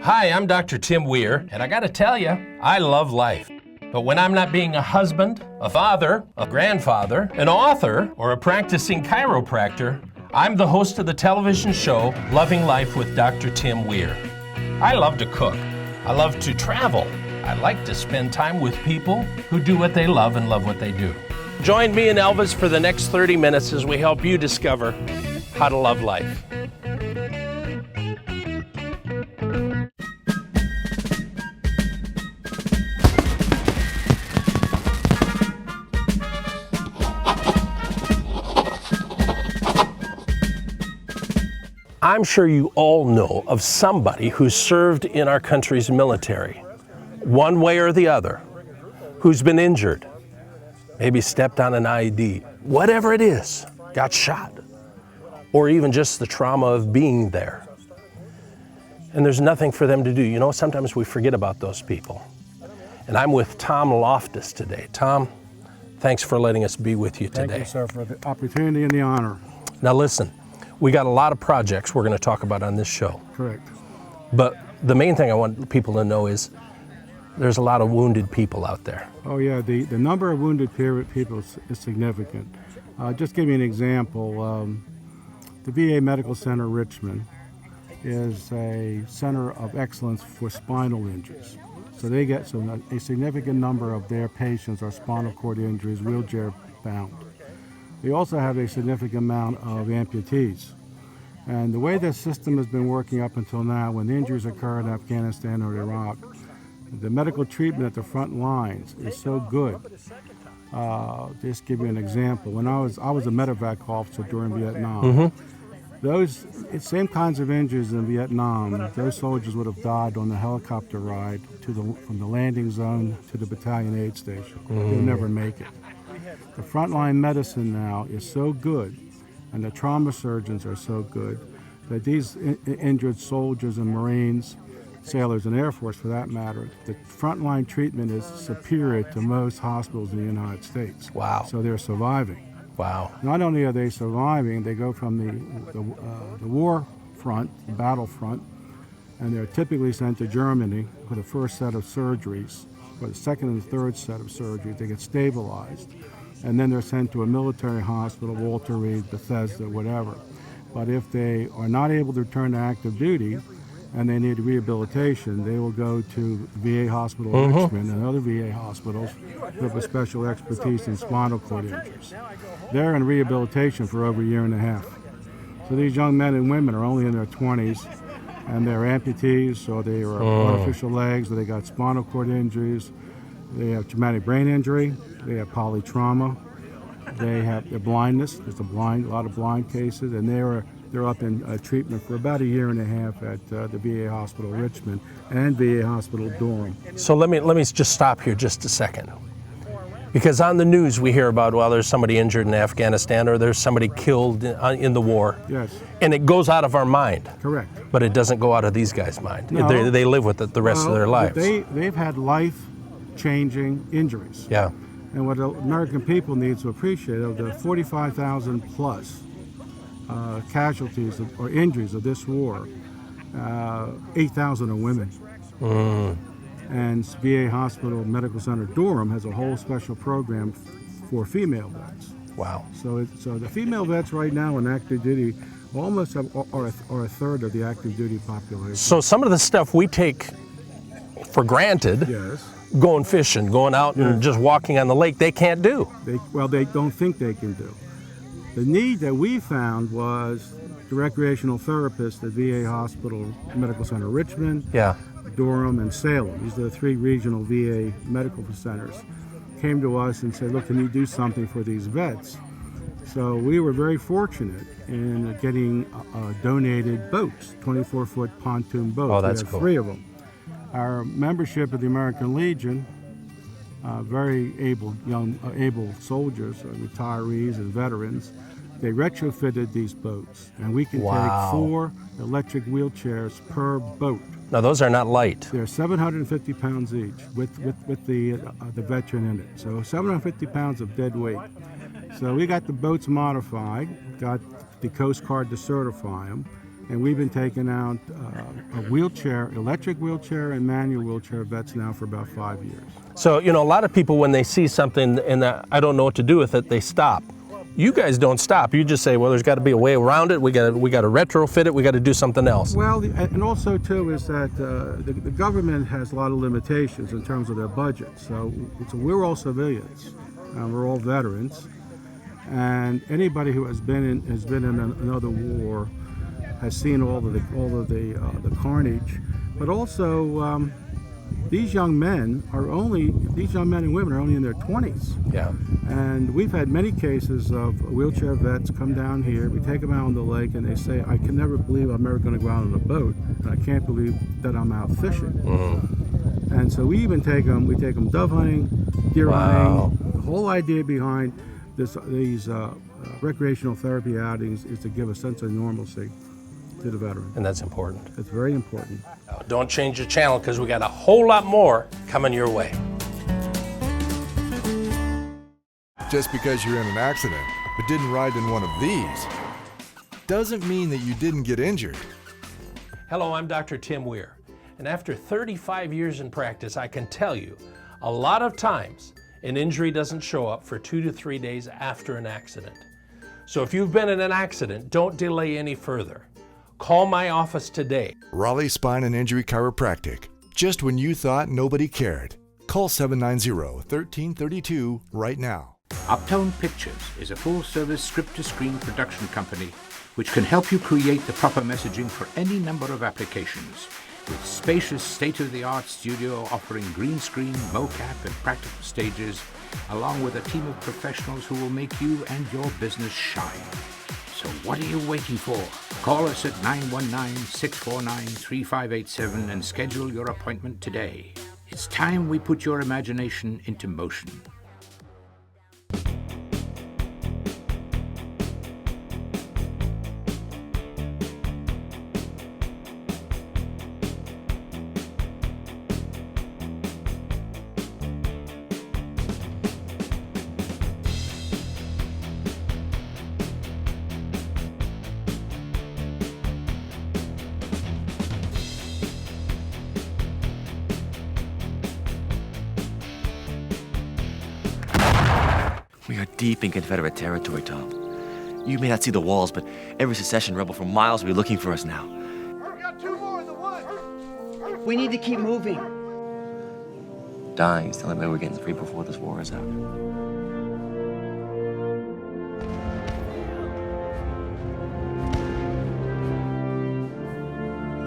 Hi, I'm Dr. Tim Weir, and I gotta tell you, I love life. But when I'm not being a husband, a father, a grandfather, an author, or a practicing chiropractor, I'm the host of the television show, Loving Life with Dr. Tim Weir. I love to cook. I love to travel. I like to spend time with people who do what they love and love what they do. Join me and Elvis for the next 30 minutes as we help you discover how to love life. I'm sure you all know of somebody who's served in our country's military, one way or the other, who's been injured, maybe stepped on an IED, whatever it is, got shot, or even just the trauma of being there. And there's nothing for them to do. You know, sometimes we forget about those people. And I'm with Tom Loftus today. Tom, thanks for letting us be with you today. Thank you, sir, for the opportunity and the honor. Now listen, we got a lot of projects we're going to talk about on this show. Correct. But the main thing I want people to know is there's a lot of wounded people out there. Oh yeah, the number of wounded people is significant. Just give you an example. The VA Medical Center Richmond is a center of excellence for spinal injuries. So they get a significant number of their patients are spinal cord injuries, wheelchair bound. They also have a significant amount of amputees. And the way the system has been working up until now, when injuries occur in Afghanistan or Iraq, the medical treatment at the front lines is so good. Just give you an example. When I was a medevac officer during Vietnam. Those same kinds of injuries in Vietnam, those soldiers would have died on the helicopter ride from the landing zone to the battalion aid station. They'll never make it. The frontline medicine now is so good, and the trauma surgeons are so good, that these injured soldiers and Marines, sailors and Air Force for that matter, the frontline treatment is superior to most hospitals in the United States. Wow. So they're surviving. Wow. Not only are they surviving, they go from the war front, the battlefront, and they're typically sent to Germany for the first set of surgeries, or the second and third set of surgeries. They get stabilized, and then they're sent to a military hospital, Walter Reed, Bethesda, whatever. But if they are not able to return to active duty and they need rehabilitation, they will go to VA Hospital Richmond and other VA hospitals who have a special expertise in spinal cord injuries. They're in rehabilitation for over a year and a half. So these young men and women are only in their 20s, and they're amputees, or they are artificial legs, or they got spinal cord injuries, they have traumatic brain injury, they have polytrauma, they have their blindness. There's a lot of blind cases, and they're up in treatment for about a year and a half at the VA Hospital Richmond and VA Hospital Durham. So let me just stop here just a second. Because on the news we hear about, well, there's somebody injured in Afghanistan or there's somebody killed in the war. Yes. And it goes out of our mind. Correct. But it doesn't go out of these guys' mind. No. They live with it the rest of their lives. They've had life-changing injuries. Yeah. And what the American people need to appreciate, of the 45,000 plus casualties or injuries of this war, 8,000 are women. And VA Hospital Medical Center Durham has a whole special program for female vets. Wow. So the female vets right now in active duty almost are a third of the active duty population. So some of the stuff we take for granted, Yes. going fishing, going out and just walking on the lake, they can't do. They don't think they can do. The need that we found was the recreational therapists at VA Hospital Medical Center Richmond, Yeah. Durham, and Salem. These are the three regional VA medical centers. Came to us and said, look, can you do something for these vets? So we were very fortunate in getting donated boats, 24-foot pontoon boats. Oh, that's we have cool. 3 of them. Our membership of the American Legion, very able soldiers, retirees and veterans, they retrofitted these boats, and we can take 4 electric wheelchairs per boat. Now those are not light. They're 750 pounds each with the veteran in it. So 750 pounds of dead weight. So we got the boats modified, got the Coast Guard to certify them, And we've been taking out electric wheelchair and manual wheelchair vets now for about 5 years. So, a lot of people, when they see something and I don't know what to do with it, they stop. You guys don't stop. You just say, well, there's got to be a way around it. We got to retrofit it. We got to do something else. Well, and also too is that the government has a lot of limitations in terms of their budget. So we're all civilians. We're all veterans, and anybody who has been in another war has seen all of the carnage. But also, these young men and women are only in their 20s. Yeah. And we've had many cases of wheelchair vets come down here. We take them out on the lake, and they say, "I can never believe I'm ever going to go out on a boat, and I can't believe that I'm out fishing." Mm-hmm. And so we even take them dove hunting, deer hunting. The whole idea behind these recreational therapy outings is to give a sense of normalcy to the veteran. And that's important. It's very important. Now, don't change your channel, because we got a whole lot more coming your way. Just because you're in an accident but didn't ride in one of these doesn't mean that you didn't get injured. Hello, I'm Dr. Tim Weir, and after 35 years in practice, I can tell you a lot of times an injury doesn't show up for 2 to 3 days after an accident. So if you've been in an accident, don't delay any further. Call my office today. Raleigh Spine and Injury Chiropractic. Just when you thought nobody cared. Call 790-1332 right now. Uptone Pictures is a full-service script-to-screen production company which can help you create the proper messaging for any number of applications. With spacious state-of-the-art studio offering green screen, mocap, and practical stages, along with a team of professionals who will make you and your business shine. So what are you waiting for? Call us at 919-649-3587 and schedule your appointment today. It's time we put your imagination into motion. We are deep in Confederate territory, Tom. You may not see the walls, but every secession rebel for miles will be looking for us now. We got 2 more in the woods. We need to keep moving. Dying is the only way we're getting free before this war is out. I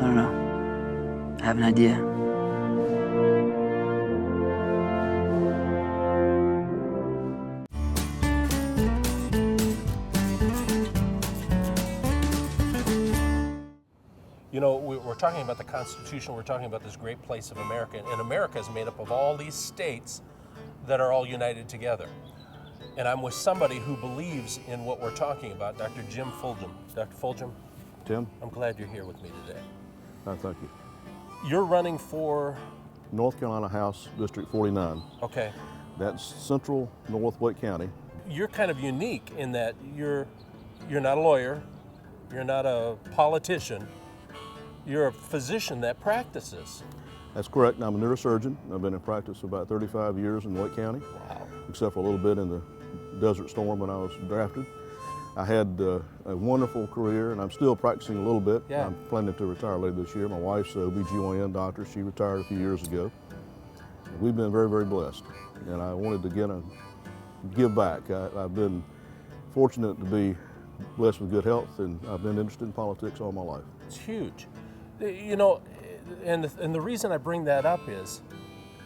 don't know. I have an idea. We're talking about the Constitution, we're talking about this great place of America, and America is made up of all these states that are all united together. And I'm with somebody who believes in what we're talking about, Dr. Jim Fulgham. Dr. Fulgham, Tim, I'm glad you're here with me today. thank you. You're running for? North Carolina House District 49. Okay. That's central North Wake County. You're kind of unique in that you're not a lawyer, you're not a politician, you're a physician that practices. That's correct. I'm a neurosurgeon. I've been in practice for about 35 years in Wake County, except for a little bit in the Desert Storm when I was drafted. I had a wonderful career, and I'm still practicing a little bit. Yeah. I'm planning to retire later this year. My wife's an OB/GYN doctor. She retired a few years ago. We've been very, very blessed, and I wanted to give back. I've been fortunate to be blessed with good health, and I've been interested in politics all my life. It's huge. And the reason I bring that up is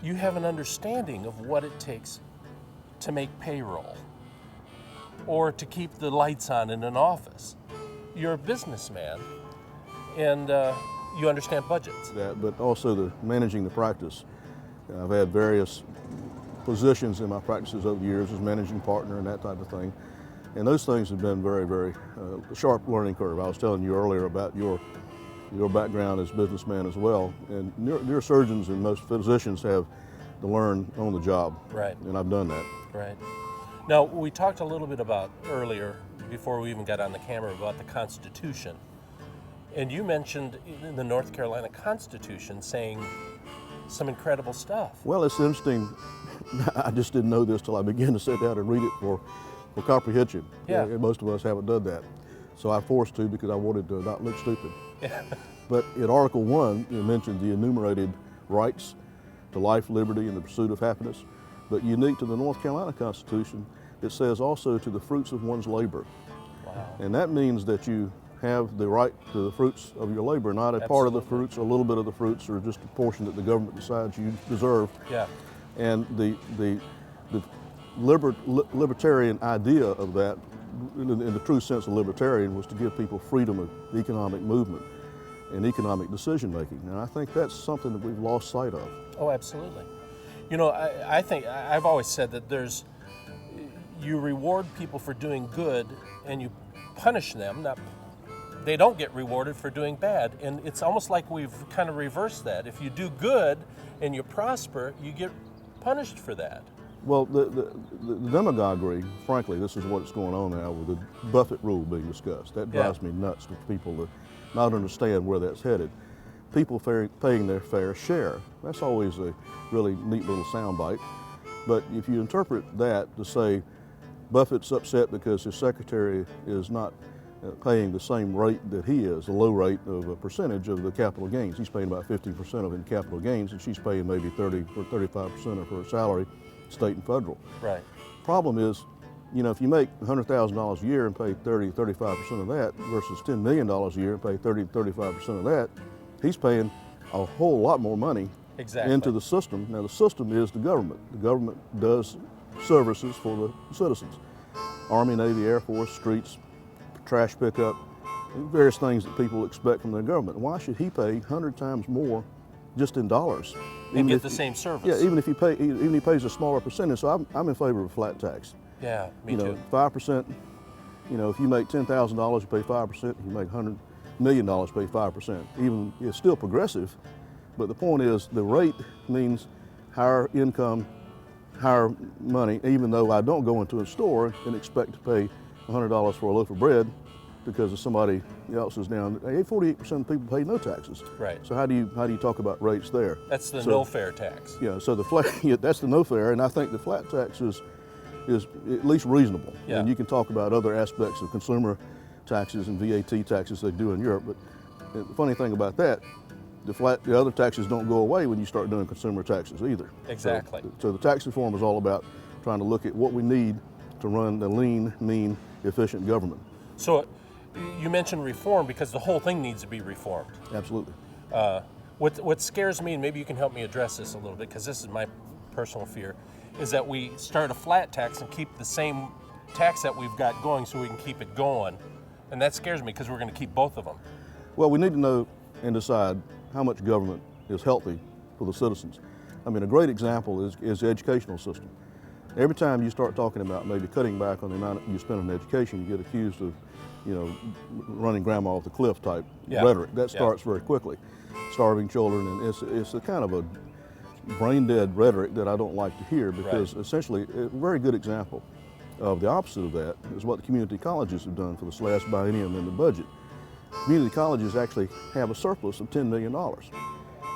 you have an understanding of what it takes to make payroll or to keep the lights on in an office. You're a businessman, and you understand budgets. But also managing the practice. I've had various positions in my practices over the years as managing partner and that type of thing. And those things have been very, very sharp learning curve. I was telling you earlier about your background as a businessman as well. And neurosurgeons and most physicians have to learn on the job. Right. And I've done that. Right. Now, we talked a little bit about earlier, before we even got on the camera, about the Constitution. And you mentioned in the North Carolina Constitution saying some incredible stuff. Well, it's interesting. I just didn't know this till I began to sit down and read it for comprehension. Yeah. Most of us haven't done that. So I forced to because I wanted to not look stupid. But in Article 1, it mentioned the enumerated rights to life, liberty, and the pursuit of happiness. But unique to the North Carolina Constitution, it says also to the fruits of one's labor. Wow. And that means that you have the right to the fruits of your labor, not a part of the fruits, a little bit of the fruits, or just a portion that the government decides you deserve. Yeah. And the libertarian idea of that, in the true sense of libertarian, was to give people freedom of economic movement and economic decision making. And I think that's something that we've lost sight of. Oh, absolutely. You know, I think I've always said that you reward people for doing good and you punish them. They don't get rewarded for doing bad. And it's almost like we've kind of reversed that. If you do good and you prosper, you get punished for that. Well, the demagoguery, frankly, this is what's going on now with the Buffett rule being discussed. That drives me nuts for people to not understand where that's headed. People paying their fair share. That's always a really neat little soundbite. But if you interpret that to say Buffett's upset because his secretary is not paying the same rate that he is, a low rate of a percentage of the capital gains. He's paying about 15% of it in capital gains, and she's paying maybe 30 or 35% of her salary, state and federal. Right. Problem is, you know, if you make $100,000 a year and pay 35% of that versus $10 million a year and pay 35% of that, he's paying a whole lot more money into the system. Now, the system is the government. The government does services for the citizens. Army, Navy, Air Force, streets, trash pickup, various things that people expect from their government. Why should he pay 100 times more just in dollars? And get the same service. Yeah, even if he pays a smaller percentage. So I'm in favor of a flat tax. Yeah, me too. 5%, if you make $10,000, you pay 5%. If you make $100 million, pay 5%. Even, it's still progressive, but the point is the rate means higher income, higher money, even though I don't go into a store and expect to pay $100 for a loaf of bread because of somebody else is down. 48% of people pay no taxes. Right. So how do you talk about rates there? That's the no fair tax. Yeah. So that's the no fair, and I think the flat tax is at least reasonable. Yeah. And you can talk about other aspects of consumer taxes and VAT taxes they do in Europe, but the funny thing about that, the other taxes don't go away when you start doing consumer taxes either. Exactly. So the tax reform is all about trying to look at what we need to run the lean, mean, efficient government. So you mentioned reform because the whole thing needs to be reformed. Absolutely. What scares me, and maybe you can help me address this a little bit because this is my personal fear, is that we start a flat tax and keep the same tax that we've got going so we can keep it going. And that scares me because we're going to keep both of them. Well, we need to know and decide how much government is healthy for the citizens. I mean, a great example is the educational system. Every time you start talking about maybe cutting back on the amount you spend on education, you get accused of, running grandma off the cliff type rhetoric. That starts very quickly. Starving children, and it's a kind of a brain-dead rhetoric that I don't like to hear because essentially a very good example of the opposite of that is what the community colleges have done for this last biennium in the budget. Community colleges actually have a surplus of $10 million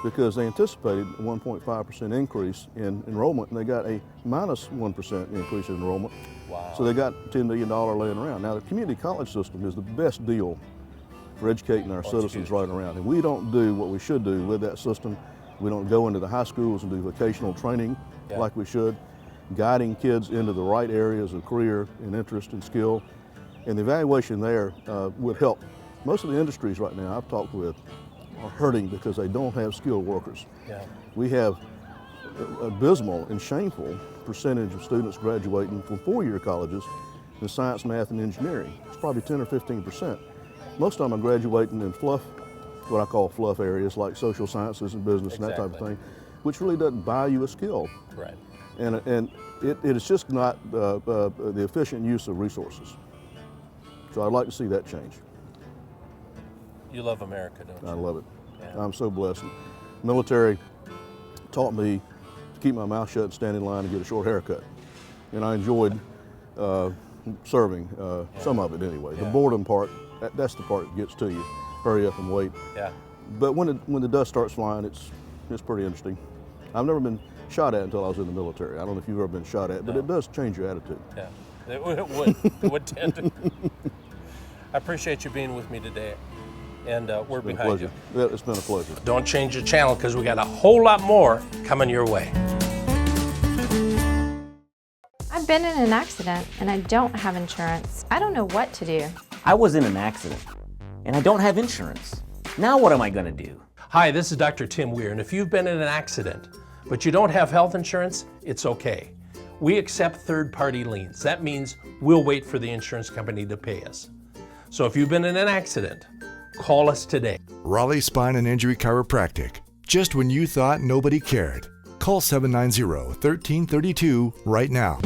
because they anticipated a 1.5% increase in enrollment and they got a minus 1% increase in enrollment. Wow. So they got $10 million laying around. Now the community college system is the best deal for educating our citizens right around. And we don't do what we should do with that system. We don't go into the high schools and do vocational training like we should, guiding kids into the right areas of career and interest and skill. And the evaluation there would help. Most of the industries right now I've talked with are hurting because they don't have skilled workers. Yeah. We have an abysmal and shameful percentage of students graduating from four-year colleges in science, math, and engineering. It's probably 10 or 15%. Most of them are graduating in fluff, what I call fluff areas like social sciences and business and that type of thing, which really doesn't buy you a skill. Right. And it is just not the efficient use of resources. So I'd like to see that change. You love America, don't you? I love it. Yeah. I'm so blessed. Military taught me to keep my mouth shut and stand in line and get a short haircut. And I enjoyed serving, some of it anyway. The boredom part, that's the part that gets to you. hurry up and wait. Yeah. But when the dust starts flying, it's pretty interesting. I've never been shot at until I was in the military. I don't know if you've ever been shot at, but it does change your attitude. Yeah, it would. It would tend to. I appreciate you being with me today, and we're It's been a behind pleasure. you. Yeah, it's been a pleasure. Don't change the channel because we got a whole lot more coming your way. I've been in an accident and I don't have insurance. I don't know what to do. I was in an accident and I don't have insurance. Now what am I gonna do? Hi, this is Dr. Tim Weir, and if you've been in an accident, but you don't have health insurance, it's okay. We accept third-party liens. That means we'll wait for the insurance company to pay us. So if you've been in an accident, call us today. Raleigh Spine and Injury Chiropractic. Just when you thought nobody cared. Call 790-1332 right now.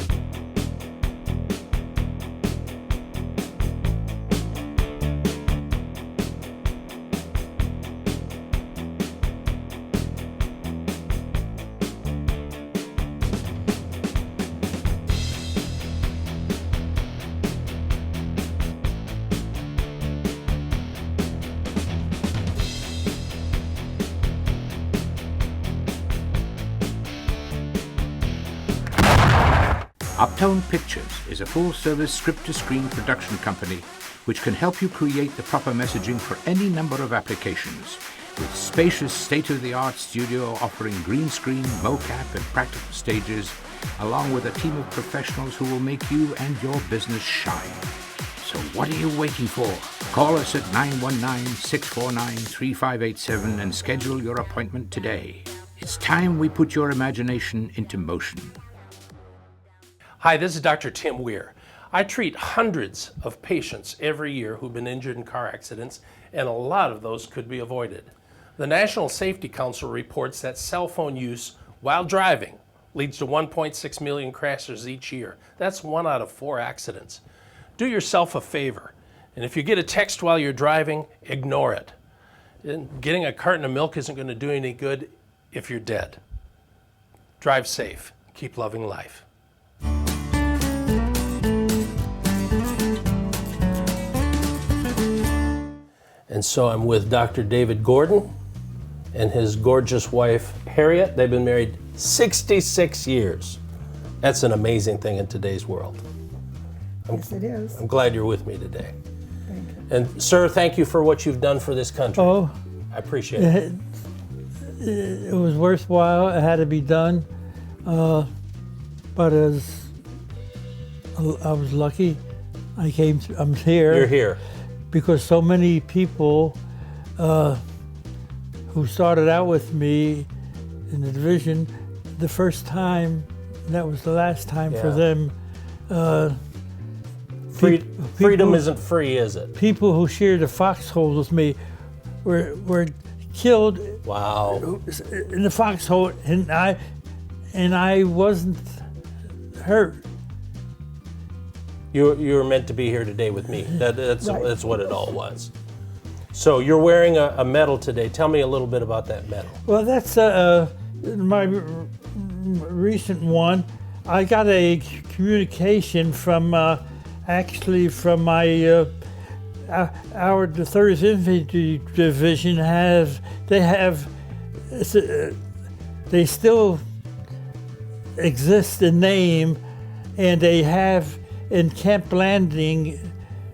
Uptown Pictures is a full-service script-to-screen production company which can help you create the proper messaging for any number of applications, with spacious state-of-the-art studio offering green screen, mocap, and practical stages, along with a team of professionals who will make you and your business shine. So what are you waiting for? Call us at 919-649-3587 and schedule your appointment today. It's time we put your imagination into motion. Hi, this is Dr. Tim Weir. I treat hundreds of patients every year who've been injured in car accidents, and a lot of those could be avoided. The National Safety Council reports that cell phone use while driving leads to 1.6 million crashes each year. That's 1 out of 4 accidents. Do yourself a favor, and if you get a text while you're driving, ignore it. Getting a carton of milk isn't going to do any good if you're dead. Drive safe. Keep loving life. And so I'm with Dr. David Gordon and his gorgeous wife, Harriet. They've been married 66 years. That's an amazing thing in today's world. Yes, it is. I'm glad you're with me today. Thank you. And sir, thank you for what you've done for this country. Oh, I appreciate it. it was worthwhile. It had to be done. But as I was lucky, I'm here. You're here. Because so many people who started out with me in the division, the first time, that was the last time for them. Freedom isn't free, is it? People who shared the foxhole with me were killed. Wow. In the foxhole, and I wasn't hurt. You were meant to be here today with me. That's Right. That's what it all was. So you're wearing a medal today. Tell me a little bit about that medal. Well, that's my recent one. I got a communication from actually from my the 3rd Infantry Division they still exist in name, and they have in Camp Landing,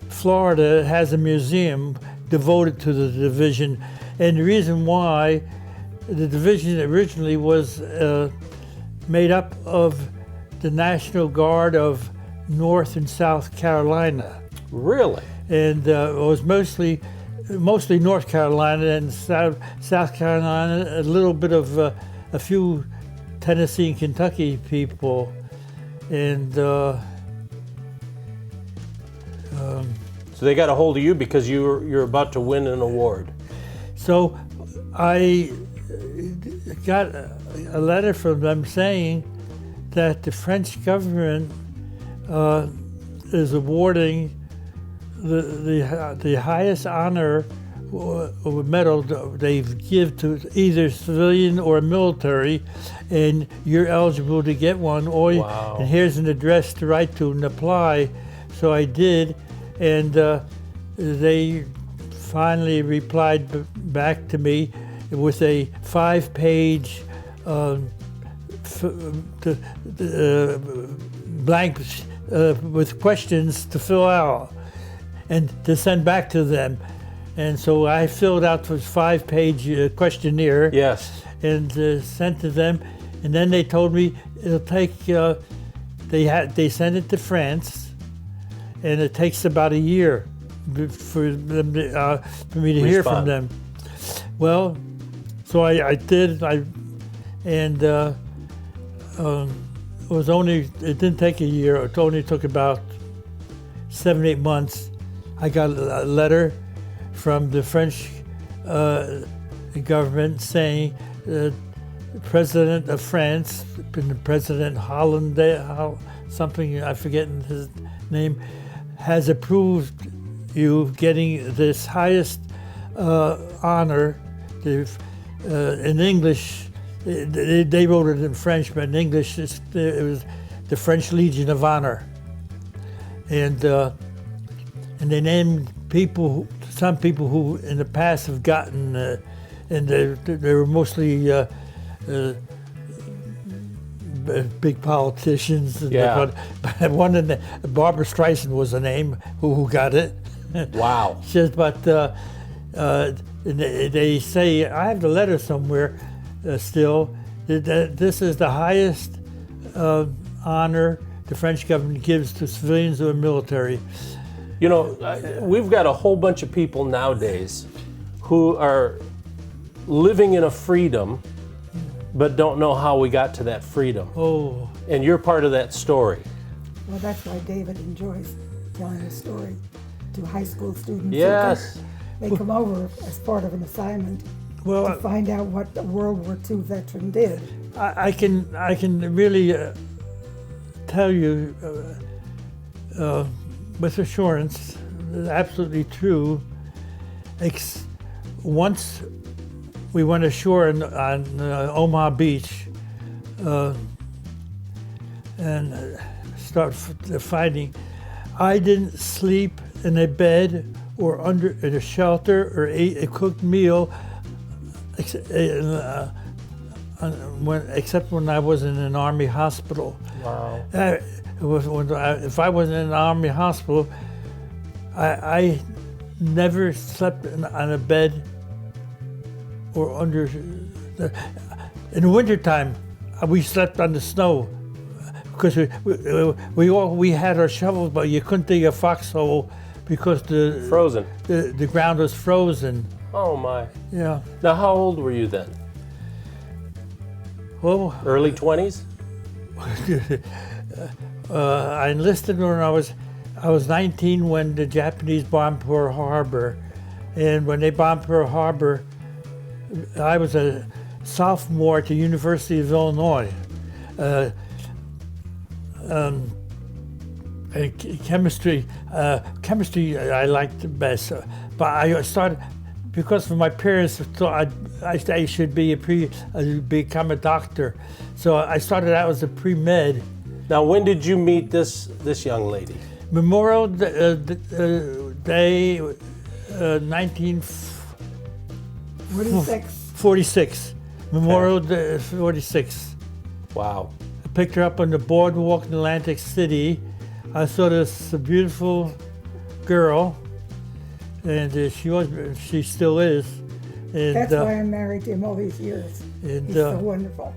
Florida, has a museum devoted to the division. And the reason why the division originally was made up of the National Guard of North and South Carolina. Really? And it was mostly North Carolina and South Carolina, a little bit of a few Tennessee and Kentucky people. And so they got a hold of you because you're about to win an award. So I got a letter from them saying that the French government is awarding the highest honor or medal they give to either civilian or military, and you're eligible to get one. Wow. And here's an address to write to and apply. So I did, and they finally replied back to me with a 5-page blank with questions to fill out and to send back to them. And so I filled out this 5-page questionnaire. Yes. And sent to them. And then they told me it'll take, they sent it to France, and it takes about a year for them for me to hear from them. Well, so I did, and it didn't take a year. It only took about 7-8 months. I got a letter from the French government saying the President of France, President Holland, something, I forget his name, has approved you getting this highest honor. In English, they wrote it in French, but in English it was the French Legion of Honor. And they named some people who in the past have gotten, and they were mostly big politicians. Yeah. But one of Barbara Streisand was the name who got it. Wow. But they say, I have the letter somewhere still, that this is the highest honor the French government gives to civilians or military. You know, we've got a whole bunch of people nowadays who are living in a freedom but don't know how we got to that freedom. Oh. And you're part of that story. Well, that's why David enjoys telling the story to high school students. Yes. They come over as part of an assignment to find out what a World War II veteran did. I can really tell you with assurance, absolutely true. Once we went ashore on Omaha Beach and started fighting, I didn't sleep in a bed or in a shelter or ate a cooked meal except when I was in an Army hospital. Wow. If I was in an Army hospital, I never slept on a bed or under. In the wintertime, we slept on the snow because we had our shovels, but you couldn't dig a foxhole because the ground was frozen. Oh my. Yeah. Now, how old were you then? Well, early 20s? I enlisted when I was 19 when the Japanese bombed Pearl Harbor, and when they bombed Pearl Harbor, I was a sophomore at the University of Illinois. Chemistry I liked the best, but I started because of my parents thought I should become a doctor, so I started out as a pre-med. Now, when did you meet this young lady? Memorial Day, 1946. Memorial Day, 46. Wow. I picked her up on the boardwalk in Atlantic City. I saw this beautiful girl, and she still is. And, that's why I'm married to him all these years. And, he's so wonderful.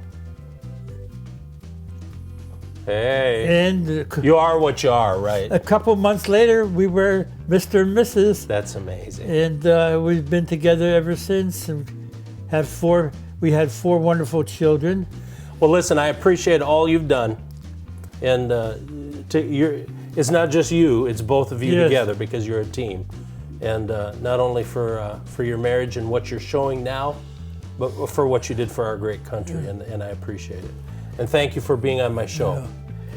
Hey, and you are what you are, right? A couple months later, we were Mr. and Mrs. That's amazing. And we've been together ever since, and we had 4 wonderful children. Well, listen, I appreciate all you've done, and it's not just you; it's both of you together because you're a team, and not only for your marriage and what you're showing now, but for what you did for our great country, and I appreciate it. And thank you for being on my show. Yeah.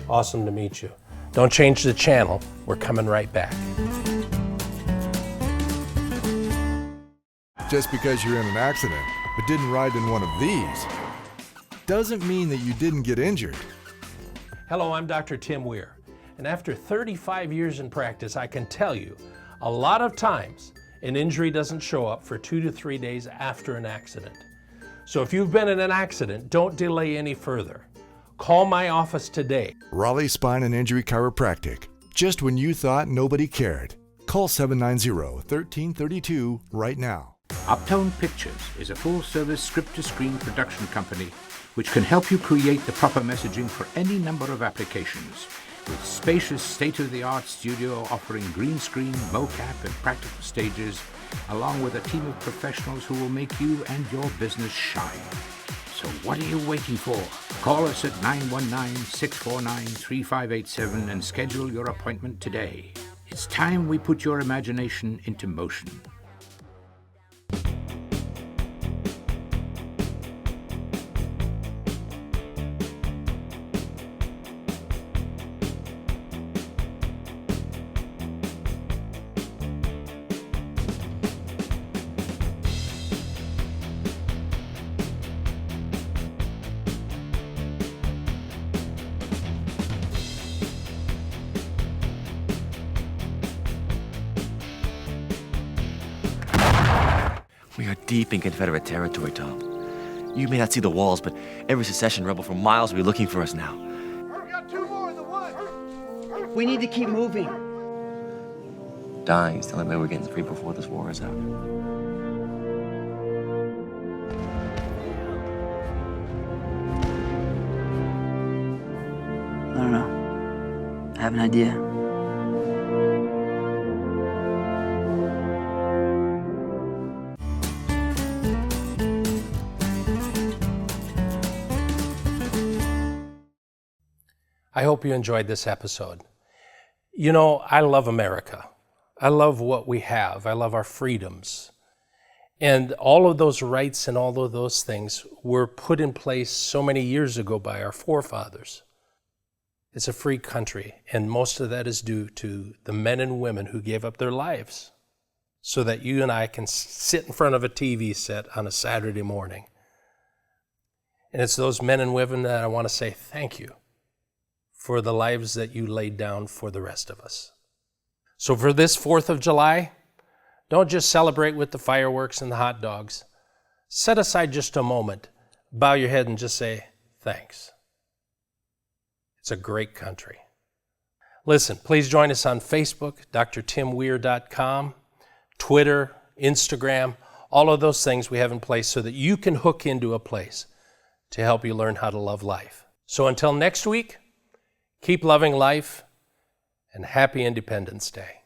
Awesome to meet you. Don't change the channel. We're coming right back. Just because you're in an accident but didn't ride in one of these doesn't mean that you didn't get injured. Hello, I'm Dr. Tim Weir, and after 35 years in practice, I can tell you, a lot of times An injury doesn't show up for 2 to 3 days after an accident. So if you've been in an accident, don't delay any further. Call my office today. Raleigh Spine and Injury Chiropractic. Just when you thought nobody cared. Call 790-1332 right now. Uptone Pictures is a full-service script-to-screen production company which can help you create the proper messaging for any number of applications, with spacious state-of-the-art studio offering green screen, mocap, and practical stages, along with a team of professionals who will make you and your business shine. So what are you waiting for? Call us at 919-649-3587 and schedule your appointment today. It's time we put your imagination into motion. We are deep in Confederate territory, Tom. You may not see the walls, but every secession rebel for miles will be looking for us now. We got 2 more in the woods. We need to keep moving. Dying is the only way we're getting free before this war is out. I don't know. I have an idea. I hope you enjoyed this episode. You know, I love America. I love what we have. I love our freedoms. And all of those rights and all of those things were put in place so many years ago by our forefathers. It's a free country, and most of that is due to the men and women who gave up their lives so that you and I can sit in front of a TV set on a Saturday morning. And it's those men and women that I want to say thank you for the lives that you laid down for the rest of us. So for this 4th of July, don't just celebrate with the fireworks and the hot dogs. Set aside just a moment, bow your head and just say, thanks. It's a great country. Listen, please join us on Facebook, drtimweir.com, Twitter, Instagram, all of those things we have in place so that you can hook into a place to help you learn how to love life. So until next week, keep loving life, and happy Independence Day.